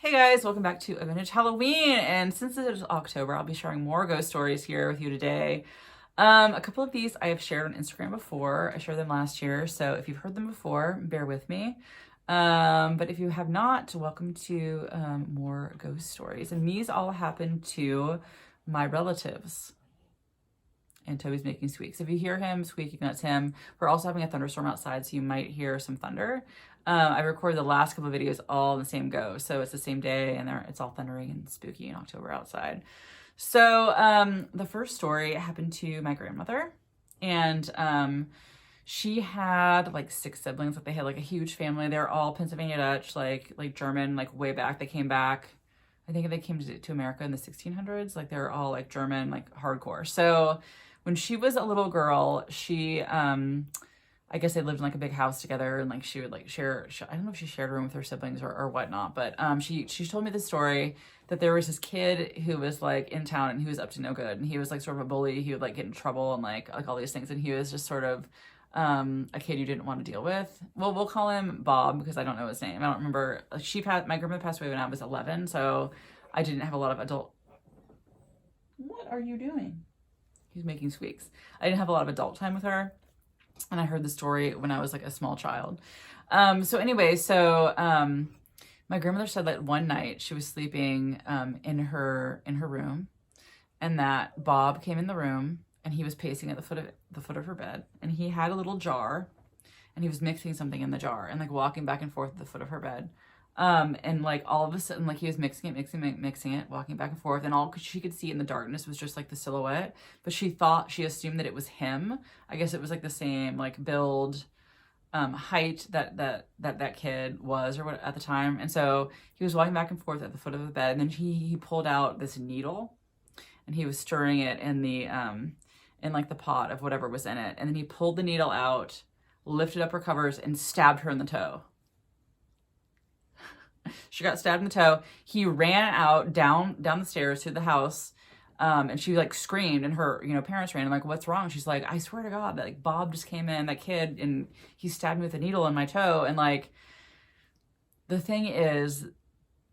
Hey guys, welcome back to A Vintage Halloween. And since it is October, I'll be sharing more ghost stories here with you today. A couple of these I have shared on Instagram before. I shared them last year, so if you've heard them before, bear with me. But if you have not, welcome to more ghost stories. And these all happen to my relatives. And Toby's making squeaks. If you hear him squeaking, that's him. We're also having a thunderstorm outside, so you might hear some thunder. I recorded the last couple of videos all in the same go, so it's the same day, and it's all thundering and spooky in October outside. So the first story happened to my grandmother, and she had like 6 siblings. Like they had like a huge family. They're all Pennsylvania Dutch, like German, like way back. They came back. I think they came to America in the 1600s. Like they're all like German, like hardcore. So when she was a little girl, she, I guess they lived in like a big house together, and like she would like share, I don't know if she shared a room with her siblings or whatnot, but she told me the story that there was this kid who was like in town and he was up to no good, and he was like sort of a bully. He would like get in trouble and like all these things, and he was just sort of a kid you didn't want to deal with. Well, we'll call him Bob because I don't know his name. I don't remember. My grandmother passed away when I was 11, so I didn't have a lot of adult. What are you doing? He's making squeaks. I didn't have a lot of adult time with her, and I heard the story when I was like a small child. So anyway, my grandmother said that one night she was sleeping in her room, and that Bob came in the room, and he was pacing at the foot of her bed, and he had a little jar, and he was mixing something in the jar and like walking back and forth at the foot of her bed. And like all of a sudden, like he was mixing it, walking back and forth, and all she could see in the darkness was just like the silhouette. But she assumed that it was him. I guess it was like the same like build, height that kid was or what at the time. And so he was walking back and forth at the foot of the bed, and then he pulled out this needle, and he was stirring it in the in like the pot of whatever was in it, and then he pulled the needle out, lifted up her covers, and stabbed her in the toe. She got stabbed in the toe. He ran out down the stairs to the house, and she like screamed, and her parents ran. I'm like, what's wrong? She's like, I swear to God that like Bob just came in, that kid, and he stabbed me with a needle in my toe. And like the thing is,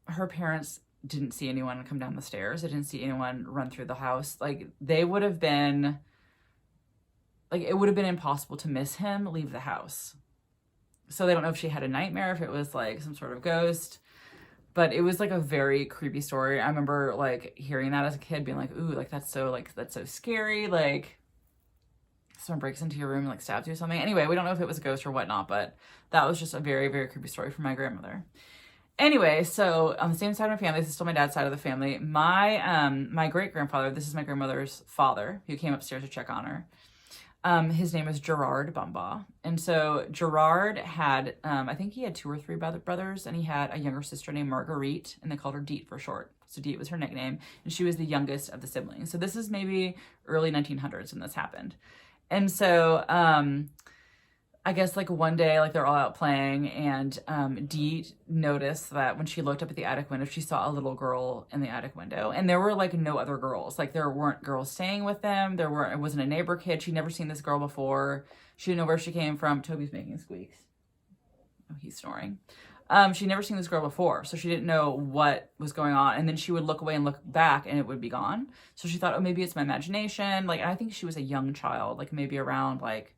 her parents didn't see anyone come down the stairs. They didn't see anyone run through the house. Like they would have been like, it would have been impossible to miss him leave the house. So they don't know if she had a nightmare, if it was like some sort of ghost. But it was like a very creepy story. I remember like hearing that as a kid, being like, ooh, like that's so scary. Like someone breaks into your room and like stabs you or something. Anyway, we don't know if it was a ghost or whatnot, but that was just a very, very creepy story from my grandmother. Anyway, so on the same side of my family, this is still my dad's side of the family. My great-grandfather, this is my grandmother's father, who came upstairs to check on her. His name is Gerard Bumbaugh. And so Gerard had, I think he had 2 or 3 brothers, and he had a younger sister named Marguerite, and they called her Deet for short. So Deet was her nickname, and she was the youngest of the siblings. So this is maybe early 1900s when this happened. And so, I guess like one day, like they're all out playing, and Deet noticed that when she looked up at the attic window, she saw a little girl in the attic window, and there were like no other girls. Like there weren't girls staying with them. It wasn't a neighbor kid. She'd never seen this girl before. She didn't know where she came from. Toby's making squeaks. Oh, he's snoring. She'd never seen this girl before, so she didn't know what was going on. And then she would look away and look back, and it would be gone. So she thought, oh, maybe it's my imagination. Like, and I think she was a young child, like maybe around like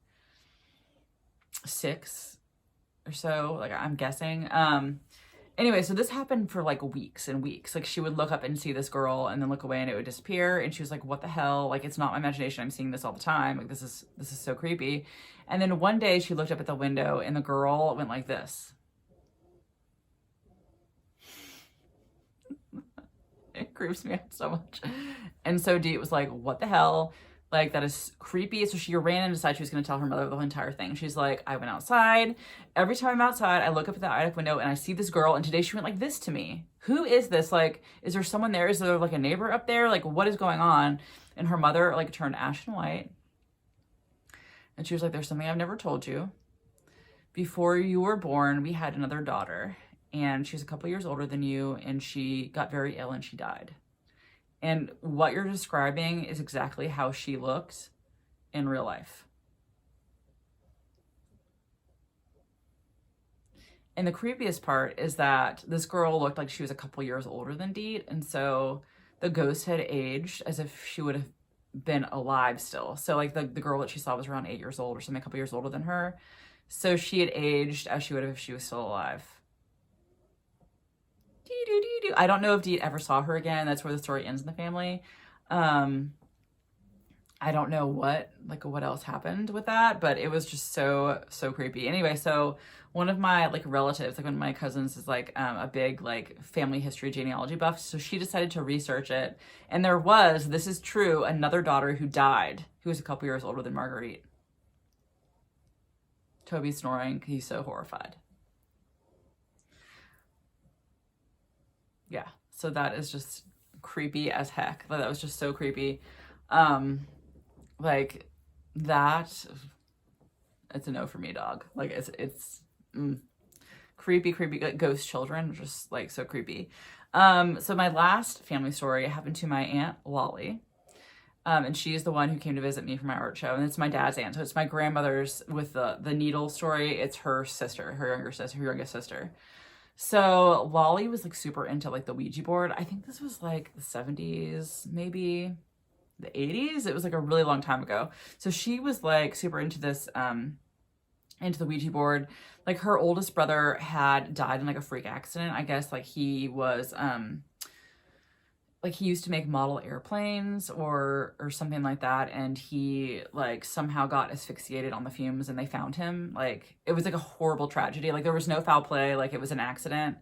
6 or so, like I'm guessing. Anyway, so this happened for like weeks and weeks. Like she would look up and see this girl and then look away and it would disappear, and she was like, what the hell? Like it's not my imagination. I'm seeing this all the time. Like this is so creepy. And then one day she looked up at the window and the girl went like this. It creeps me out so much. And so Dee was like, what the hell? Like, that is creepy. So she ran and decided she was going to tell her mother the whole entire thing. She's like, I went outside. Every time I'm outside, I look up at the attic window and I see this girl. And today she went like this to me. Who is this? Like, is there someone there? Is there like a neighbor up there? Like, what is going on? And her mother like turned ashen white. And she was like, there's something I've never told you. Before you were born, we had another daughter. And she's a couple years older than you. And she got very ill and she died. And what you're describing is exactly how she looked in real life. And the creepiest part is that this girl looked like she was a couple years older than Deet. And so the ghost had aged as if she would have been alive still. So like the girl that she saw was around 8 years old or something, a couple years older than her. So she had aged as she would have if she was still alive. I don't know if Deet ever saw her again. That's where the story ends in the family. I don't know what else happened with that, but it was just so creepy. Anyway, so one of my like relatives, like one of my cousins is like a big like family history genealogy buff. So she decided to research it. And there was, this is true, another daughter who died, who was a couple years older than Marguerite. Toby's snoring. He's so horrified. Yeah. So that is just creepy as heck. That was just so creepy. Like that, it's a no for me, dog. Like it's creepy, like ghost children, just like so creepy. So my last family story happened to my Aunt Lolly. And she's the one who came to visit me for my art show. And it's my dad's aunt. So it's my grandmother's with the needle story. It's her sister, her youngest sister. So Lolly was like super into like the Ouija board. I think this was like the 70s, maybe the 80s. It was like a really long time ago. So she was like super into this, into the Ouija board. Like her oldest brother had died in like a freak accident. I guess like he was, like he used to make model airplanes or something like that. And he like somehow got asphyxiated on the fumes and they found him. Like it was like a horrible tragedy. Like there was no foul play. Like it was an accident.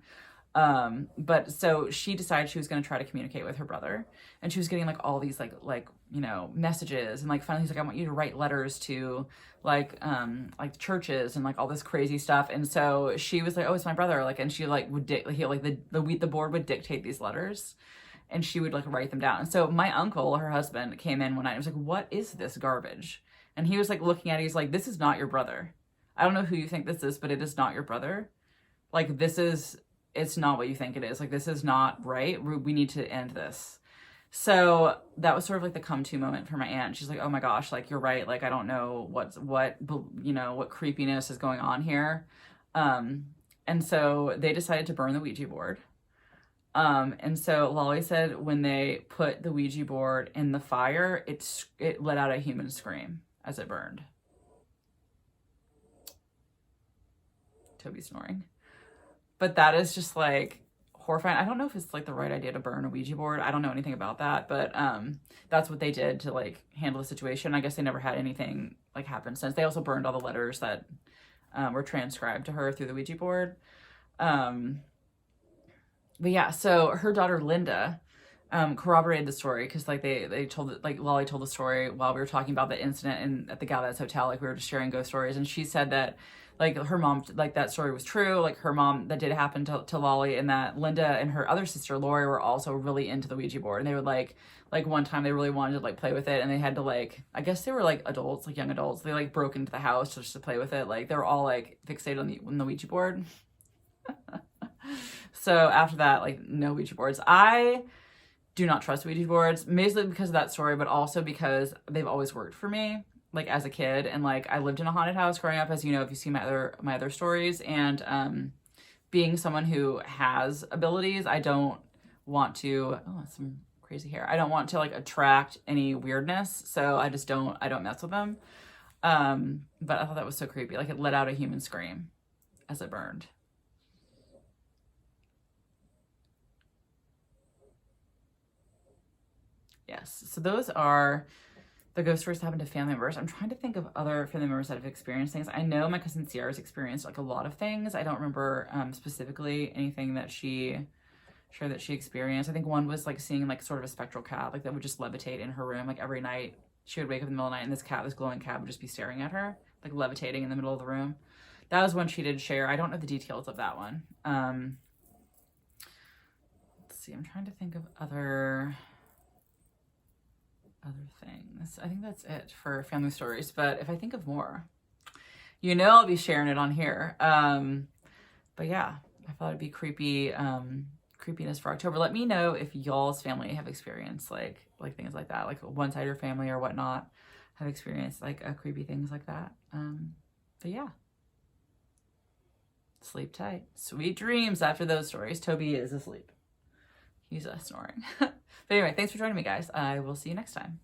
But so she decided she was going to try to communicate with her brother, and she was getting like all these like, you know, messages. And like finally he's like, I want you to write letters to like churches and like all this crazy stuff. And so she was like, oh, it's my brother. Like, and she like would the board would dictate these letters and she would like write them down. And so my uncle, her husband, came in one night and was like, what is this garbage? And he was like looking at it. He's like, this is not your brother. I don't know who you think this is, but it is not your brother. Like it's not what you think it is. Like, this is not right. We need to end this. So that was sort of like the come to moment for my aunt. She's like, oh my gosh, like, you're right. Like, I don't know what creepiness is going on here. And so they decided to burn the Ouija board. And so Lolly said when they put the Ouija board in the fire, it let out a human scream as it burned. Toby's snoring. But that is just like horrifying. I don't know if it's like the right idea to burn a Ouija board. I don't know anything about that, but that's what they did to like handle the situation. I guess they never had anything like happen since. They also burned all the letters that were transcribed to her through the Ouija board. But yeah, so her daughter Linda corroborated the story because like they told it, like Lolly told the story while we were talking about the incident at the Galvez Hotel. Like we were just sharing ghost stories, and she said that like her mom, like that story was true. Like her mom, that did happen to Lolly, and that Linda and her other sister Lori were also really into the Ouija board, and they would like one time they really wanted to like play with it, and they had to like, I guess they were like adults, like young adults. They like broke into the house just to play with it. Like they were all like fixated on the Ouija board. So after that, like no Ouija boards. I do not trust Ouija boards, mainly because of that story, but also because they've always worked for me, like as a kid. And like I lived in a haunted house growing up, as you know, if you see my other stories. And being someone who has abilities, I don't want to, some crazy hair. I don't want to like attract any weirdness. So I don't mess with them. But I thought that was so creepy. Like it let out a human scream as it burned. Yes. So those are the ghost stories that happened to family members. I'm trying to think of other family members that have experienced things. I know my cousin Sierra's experienced like a lot of things. I don't remember specifically anything that she shared that she experienced. I think one was like seeing like sort of a spectral cat, like that would just levitate in her room. Like every night she would wake up in the middle of the night and this glowing cat would just be staring at her, like levitating in the middle of the room. That was one she did share. I don't know the details of that one. Let's see. I'm trying to think of other things. I think that's it for family stories, but if I think of more, you know, I'll be sharing it on here. But yeah, I thought it'd be creepy, creepiness for October. Let me know if y'all's family have experienced like things like that, like one side of your family or whatnot have experienced like creepy things like that. But yeah. Sleep tight. Sweet dreams after those stories. Toby is asleep. He's snoring. But anyway, thanks for joining me, guys. I will see you next time.